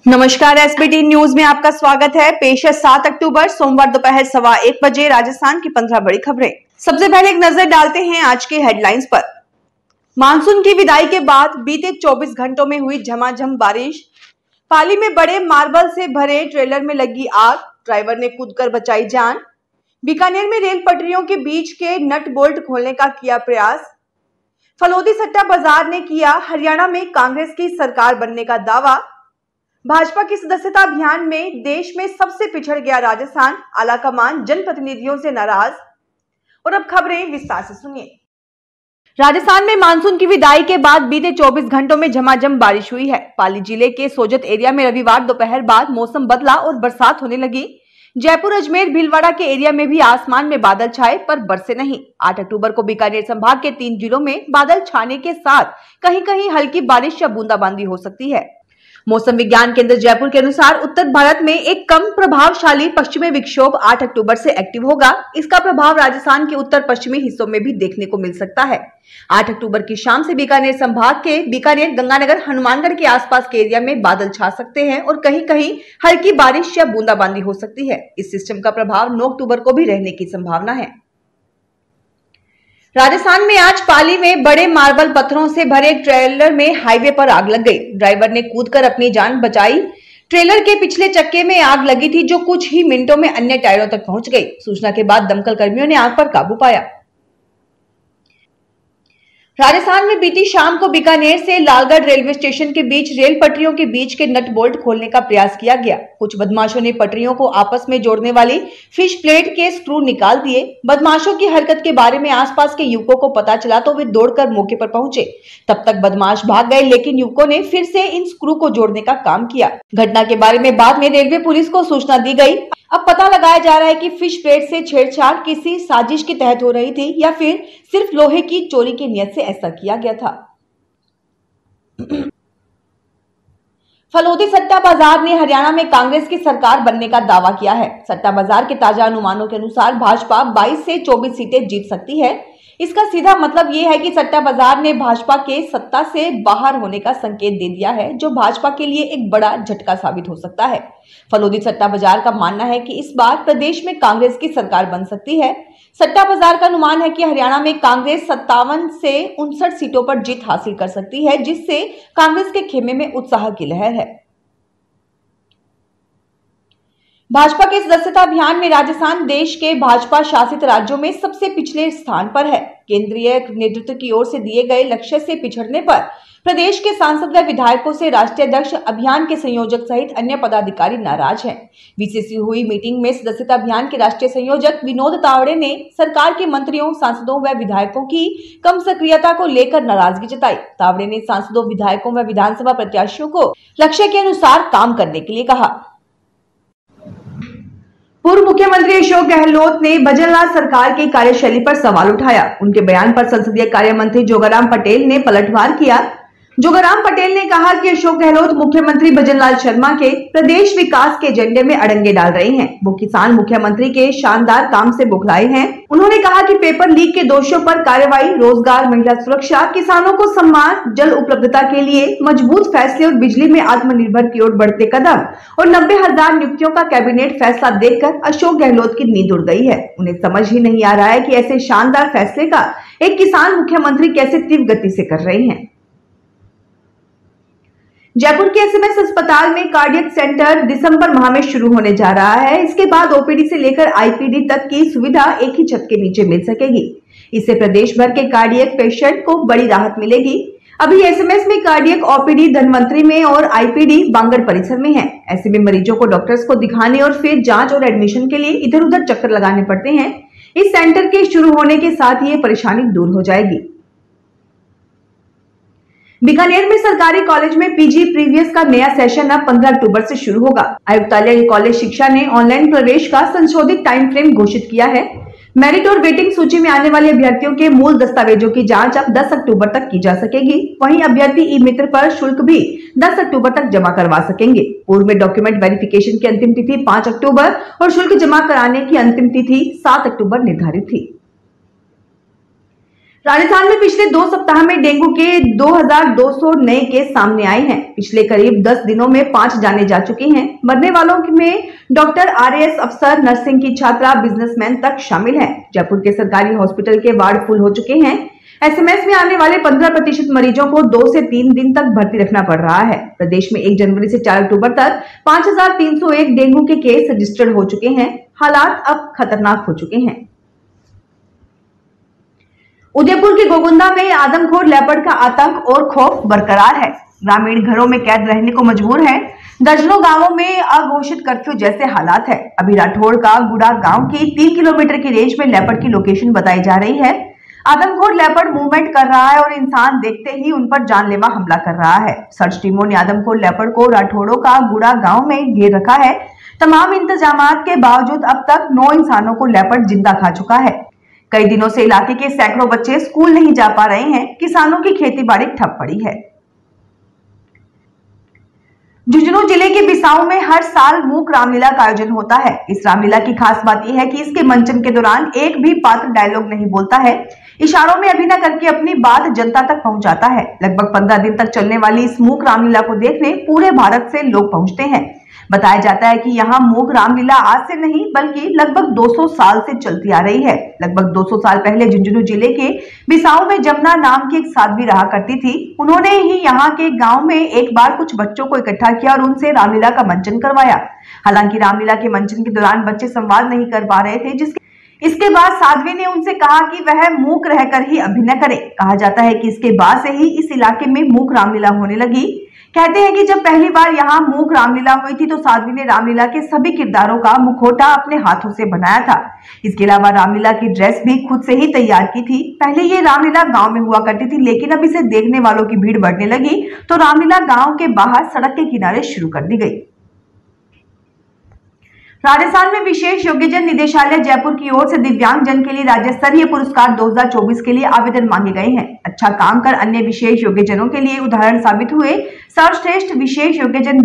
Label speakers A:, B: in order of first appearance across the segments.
A: नमस्कार, SBT news में आपका स्वागत है। पेश है 7 अक्टूबर सोमवार दोपहर 1:15 बजे राजस्थान की 15 बड़ी खबरें। सबसे पहले एक नजर डालते हैं आज के हेडलाइंस पर। मानसून की विदाई के बाद बीते 24 घंटों में हुई झमाझम बारिश। पाली में बड़े मार्बल से भरे ट्रेलर में लगी आग, ड्राइवर ने कूदकर बचाई जान। बीकानेर में रेल पटरियों के बीच के नट बोल्ट खोलने का किया प्रयास। फलोदी सट्टा बाजार ने किया हरियाणा में कांग्रेस की सरकार बनने का दावा। भाजपा की सदस्यता अभियान में देश में सबसे पिछड़ गया राजस्थान, आलाकमान जनप्रतिनिधियों से नाराज। और अब खबरें विस्तार से सुनिए। राजस्थान में मानसून की विदाई के बाद बीते 24 घंटों में झमाझम बारिश हुई है। पाली जिले के सोजत एरिया में रविवार दोपहर बाद मौसम बदला और बरसात होने लगी। जयपुर, अजमेर, भीलवाड़ा के एरिया में भी आसमान में बादल छाए पर बरसे नहीं। 8 अक्टूबर को बीकानेर संभाग के 3 जिलों में बादल छाने के साथ कहीं कहीं हल्की बारिश या बूंदाबांदी हो सकती है। मौसम विज्ञान केंद्र जयपुर के अनुसार उत्तर भारत में एक कम प्रभावशाली पश्चिमी विक्षोभ 8 अक्टूबर से एक्टिव होगा। इसका प्रभाव राजस्थान के उत्तर पश्चिमी हिस्सों में भी देखने को मिल सकता है। 8 अक्टूबर की शाम से बीकानेर संभाग के बीकानेर, गंगानगर, हनुमानगढ़ के आसपास के एरिया में बादल छा सकते हैं और कहीं कहीं हल्की बारिश या बूंदाबांदी हो सकती है। इस सिस्टम का प्रभाव 9 अक्टूबर को भी रहने की संभावना है। राजस्थान में आज पाली में बड़े मार्बल पत्थरों से भरे एक ट्रेलर में हाईवे पर आग लग गई। ड्राइवर ने कूदकर अपनी जान बचाई। ट्रेलर के पिछले चक्के में आग लगी थी जो कुछ ही मिनटों में अन्य टायरों तक पहुंच गई। सूचना के बाद दमकल कर्मियों ने आग पर काबू पाया। राजस्थान में बीती शाम को बीकानेर से लालगढ़ रेलवे स्टेशन के बीच रेल पटरियों के बीच के नट बोल्ट खोलने का प्रयास किया गया। कुछ बदमाशों ने पटरियों को आपस में जोड़ने वाली फिश प्लेट के स्क्रू निकाल दिए। बदमाशों की हरकत के बारे में आसपास के युवकों को पता चला तो वे दौड़कर मौके पर पहुंचे। तब तक बदमाश भाग गए, लेकिन युवकों ने फिर से इन स्क्रू को जोड़ने का काम किया। घटना के बारे में बाद में रेलवे पुलिस को सूचना दी गई। अब पता लगाया जा रहा है कि फिश प्लेट से छेड़छाड़ किसी साजिश के तहत हो रही थी या फिर सिर्फ लोहे की चोरी की नियत से ऐसा किया गया था। फलोदी सट्टा बाजार ने हरियाणा में कांग्रेस की सरकार बनने का दावा किया है। सट्टा बाजार के ताजा अनुमानों के अनुसार भाजपा 22 से 24 सीटें जीत सकती है। इसका सीधा मतलब यह है कि सट्टा बाजार ने भाजपा के सत्ता से बाहर होने का संकेत दे दिया है, जो भाजपा के लिए एक बड़ा झटका साबित हो सकता है। फलोदी सट्टा बाजार का मानना है कि इस बार प्रदेश में कांग्रेस की सरकार बन सकती है। सट्टा बाजार का अनुमान है कि हरियाणा में कांग्रेस 57 से 59 सीटों पर जीत हासिल कर सकती है, जिससे कांग्रेस के खेमे में उत्साह की लहर है। भाजपा के सदस्यता अभियान में राजस्थान देश के भाजपा शासित राज्यों में सबसे पिछले स्थान पर है। केंद्रीय नेतृत्व की ओर से दिए गए लक्ष्य से पिछड़ने पर प्रदेश के सांसद व विधायकों से राष्ट्रीय अध्यक्ष, अभियान के संयोजक सहित अन्य पदाधिकारी नाराज हैं। बीसीसी हुई मीटिंग में सदस्यता अभियान के राष्ट्रीय संयोजक विनोद तावड़े ने सरकार के मंत्रियों, सांसदों व विधायकों की कम सक्रियता को लेकर नाराजगी जताई। तावड़े ने सांसदों, विधायकों व विधानसभा प्रत्याशियों को लक्ष्य के अनुसार काम करने के लिए कहा। पूर्व मुख्यमंत्री अशोक गहलोत ने भजनलाल सरकार की कार्यशैली पर सवाल उठाया। उनके बयान पर संसदीय कार्य मंत्री जोगाराम पटेल ने पलटवार किया। जोगाराम पटेल ने कहा कि अशोक गहलोत मुख्यमंत्री भजनलाल शर्मा के प्रदेश विकास के एजेंडे में अड़ंगे डाल रहे हैं। वो किसान मुख्यमंत्री के शानदार काम से बुखलाए हैं। उन्होंने कहा कि पेपर लीक के दोषियों पर कार्रवाई, रोजगार, महिला सुरक्षा, किसानों को सम्मान, जल उपलब्धता के लिए मजबूत फैसले और बिजली में आत्मनिर्भर की ओर बढ़ते कदम और 90,000 नियुक्तियों का कैबिनेट फैसला देखकर अशोक गहलोत की नींद उड़ गई है। उन्हें समझ ही नहीं आ रहा है कि ऐसे शानदार फैसले का एक किसान मुख्यमंत्री कैसे तीव्र गति से कर रहे हैं। जयपुर के एसएमएस अस्पताल में कार्डियक सेंटर दिसंबर माह में शुरू होने जा रहा है। इसके बाद ओपीडी से लेकर आईपीडी तक की सुविधा एक ही छत के नीचे मिल सकेगी। इससे प्रदेश भर के कार्डियक पेशेंट को बड़ी राहत मिलेगी। अभी एसएमएस में कार्डियक ओपीडी धनवंतरी में और आईपीडी बांगड़ परिसर में है। ऐसे में मरीजों को डॉक्टर्स को दिखाने और फिर जांच और एडमिशन के लिए इधर उधर चक्कर लगाने पड़ते हैं। इस सेंटर के शुरू होने के साथ ये परेशानी दूर हो जाएगी। बीकानेर में सरकारी कॉलेज में पीजी प्रीवियस का नया सेशन अब 15 अक्टूबर से शुरू होगा। आयुक्तालय कॉलेज शिक्षा ने ऑनलाइन प्रवेश का संशोधित टाइम फ्रेम घोषित किया है। मेरिट और वेटिंग सूची में आने वाले अभ्यर्थियों के मूल दस्तावेजों की जांच अब 10 अक्टूबर तक की जा सकेगी। वहीं अभ्यर्थी ई मित्र पर शुल्क भी 10 अक्टूबर तक जमा करवा सकेंगे। पूर्व में डॉक्यूमेंट वेरिफिकेशन की अंतिम तिथि 5 अक्टूबर और शुल्क जमा कराने की अंतिम तिथि 7 अक्टूबर निर्धारित थी। राजस्थान में पिछले 2 सप्ताह में डेंगू के 2200 नए केस सामने आए हैं। पिछले करीब 10 दिनों में 5 जाने जा चुकी हैं। मरने वालों में डॉक्टर, आरएएस अफसर, नर्सिंग की छात्रा, बिजनेसमैन तक शामिल हैं। जयपुर के सरकारी हॉस्पिटल के वार्ड फुल हो चुके हैं। एसएमएस में आने वाले 15% मरीजों को 2 से 3 दिन तक भर्ती रखना पड़ रहा है। प्रदेश में 1 जनवरी से 4 अक्टूबर तक 5301 डेंगू के केस रजिस्टर्ड हो चुके हैं। हालात अब खतरनाक हो चुके हैं। उदयपुर के गोगुंदा में आदमखोर लेपर्ड का आतंक और खौफ बरकरार है। ग्रामीण घरों में कैद रहने को मजबूर है। दर्जनों गांवों में अघोषित कर्फ्यू जैसे हालात है। अभी राठौड़ का गुड़ा गांव की 3 किलोमीटर की रेंज में लेपर्ड की लोकेशन बताई जा रही है। आदमखोर लेपर्ड मूवमेंट कर रहा है और इंसान देखते ही उन पर जानलेवा हमला कर रहा है। सर्च टीमों ने आदमखोर लेपर्ड को राठौड़ों का गुड़ा गांव में घेर रखा है। तमाम इंतजामात के बावजूद अब तक 9 इंसानों को लेपर्ड जिंदा खा चुका है। कई दिनों से इलाके के सैकड़ों बच्चे स्कूल नहीं जा पा रहे हैं। किसानों की खेती-बाड़ी ठप पड़ी है। झुंझुनू जिले के बिसाऊ में हर साल मूक रामलीला का आयोजन होता है। इस रामलीला की खास बात यह है कि इसके मंचन के दौरान एक भी पात्र डायलॉग नहीं बोलता है। इशारों में अभिनय करके अपनी बात जनता तक पहुंचाता है। लगभग 15 दिन तक चलने वाली इस मूक रामलीला को देखने पूरे भारत से लोग पहुंचते हैं। बताया जाता है कि यहाँ मूक रामलीला आज से नहीं बल्कि लगभग 200 साल से चलती आ रही है। लगभग 200 साल पहले झुंझुनू जिले के बिसाऊ में जमुना नाम की एक साध्वी रहा करती थी। उन्होंने ही यहाँ के गांव में एक बार कुछ बच्चों को इकट्ठा किया और उनसे रामलीला का मंचन करवाया। हालांकि रामलीला के मंचन के दौरान बच्चे संवाद नहीं कर पा रहे थे। इसके बाद साध्वी ने उनसे कहा कि वह मूक रहकर ही अभिनय करे। कहा जाता है कि इसके बाद से ही इस इलाके में मूक रामलीला होने लगी। कहते हैं कि जब पहली बार यहाँ मूक रामलीला हुई थी तो साध्वी ने रामलीला के सभी किरदारों का मुखौटा अपने हाथों से बनाया था। इसके अलावा रामलीला की ड्रेस भी खुद से ही तैयार की थी। पहले ये रामलीला गांव में हुआ करती थी, लेकिन अब इसे देखने वालों की भीड़ बढ़ने लगी तो रामलीला गांव के बाहर सड़क के किनारे शुरू कर दी गई। राजस्थान में विशेष योग्यजन निदेशालय जयपुर की ओर से दिव्यांग जन के लिए राज्य स्तरीय पुरस्कार 2024 के लिए आवेदन मांगे गए हैं। अच्छा काम कर अन्य विशेष योग्यजनों के लिए उदाहरण साबित हुए सर्वश्रेष्ठ विशेष योग्यजन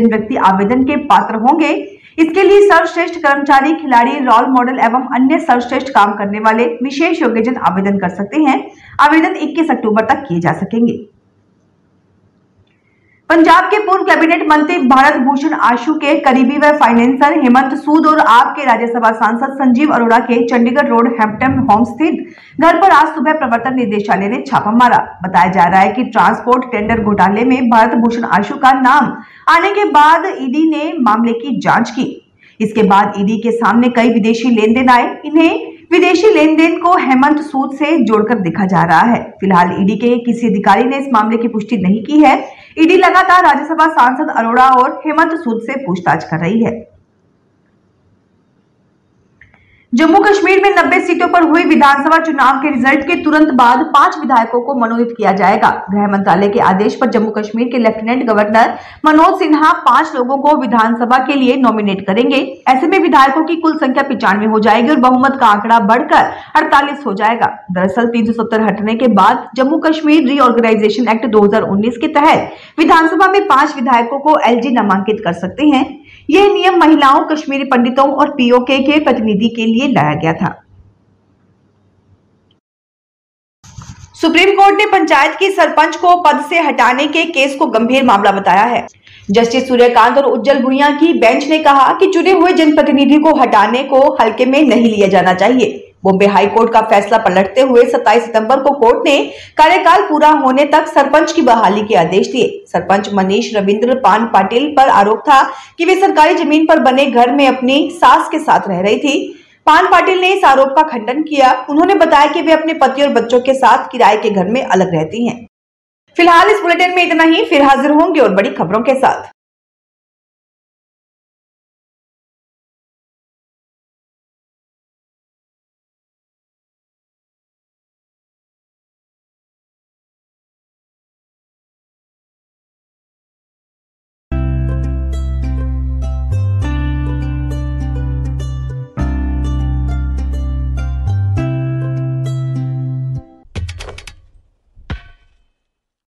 A: व्यक्ति आवेदन के पात्र होंगे। इसके लिए सर्वश्रेष्ठ कर्मचारी, खिलाड़ी, रोल मॉडल एवं अन्य सर्वश्रेष्ठ काम करने वाले विशेष योग्यजन आवेदन कर सकते हैं। आवेदन 21 अक्टूबर तक किए जा सकेंगे। पंजाब के पूर्व कैबिनेट मंत्री भारत भूषण आशु के करीबी व फाइनेंसर हेमंत सूद और आप के राज्यसभा सांसद संजीव अरोड़ा के चंडीगढ़ रोड हैम्पटन होम स्थित घर पर आज सुबह प्रवर्तन निदेशालय ने छापा मारा। बताया जा रहा है कि ट्रांसपोर्ट टेंडर घोटाले में भारत भूषण आशु का नाम आने के बाद ईडी ने मामले की जांच की। इसके बाद ईडी के सामने कई विदेशी लेन देन आए। इन्हें विदेशी लेन देन को हेमंत सूद से जोड़कर देखा जा रहा है। फिलहाल ईडी के किसी अधिकारी ने इस मामले की पुष्टि नहीं की है। ईडी लगातार राज्यसभा सांसद अरोड़ा और हेमंत सूद से पूछताछ कर रही है। जम्मू कश्मीर में 90 सीटों पर हुई विधानसभा चुनाव के रिजल्ट के तुरंत बाद 5 विधायकों को मनोनीत किया जाएगा। गृह मंत्रालय के आदेश पर जम्मू कश्मीर के लेफ्टिनेंट गवर्नर मनोज सिन्हा 5 लोगों को विधानसभा के लिए नॉमिनेट करेंगे। ऐसे में विधायकों की कुल संख्या 95 हो जाएगी और बहुमत का आंकड़ा बढ़कर 48 हो जाएगा। दरअसल 370 हटने के बाद जम्मू कश्मीर रीऑर्गेनाइजेशन एक्ट 2019 के तहत विधानसभा में 5 विधायकों को एलजी नामांकित कर सकते हैं। यह नियम महिलाओं, कश्मीरी पंडितों और पीओके के प्रतिनिधि के लिए लाया गया था। सुप्रीम कोर्ट ने पंचायत की सरपंच को पद से हटाने के केस को गंभीर मामला बताया है। जस्टिस सूर्यकांत और उज्जवल भुइयां की बेंच ने कहा कि चुने हुए जनप्रतिनिधि को हटाने को हल्के में नहीं लिया जाना चाहिए। बॉम्बे हाई कोर्ट का फैसला पलटते हुए 27 सितंबर को कोर्ट ने कार्यकाल पूरा होने तक सरपंच की बहाली के आदेश दिए। सरपंच मनीष रविंद्र पान पाटिल पर आरोप था कि वे सरकारी जमीन पर बने घर में अपनी सास के साथ रह रही थी। पान पाटिल ने इस आरोप का खंडन किया। उन्होंने बताया कि वे अपने पति और बच्चों के साथ किराए के घर में अलग रहती हैं। फिलहाल इस बुलेटिन में इतना ही। फिर हाजिर होंगे और बड़ी खबरों के साथ।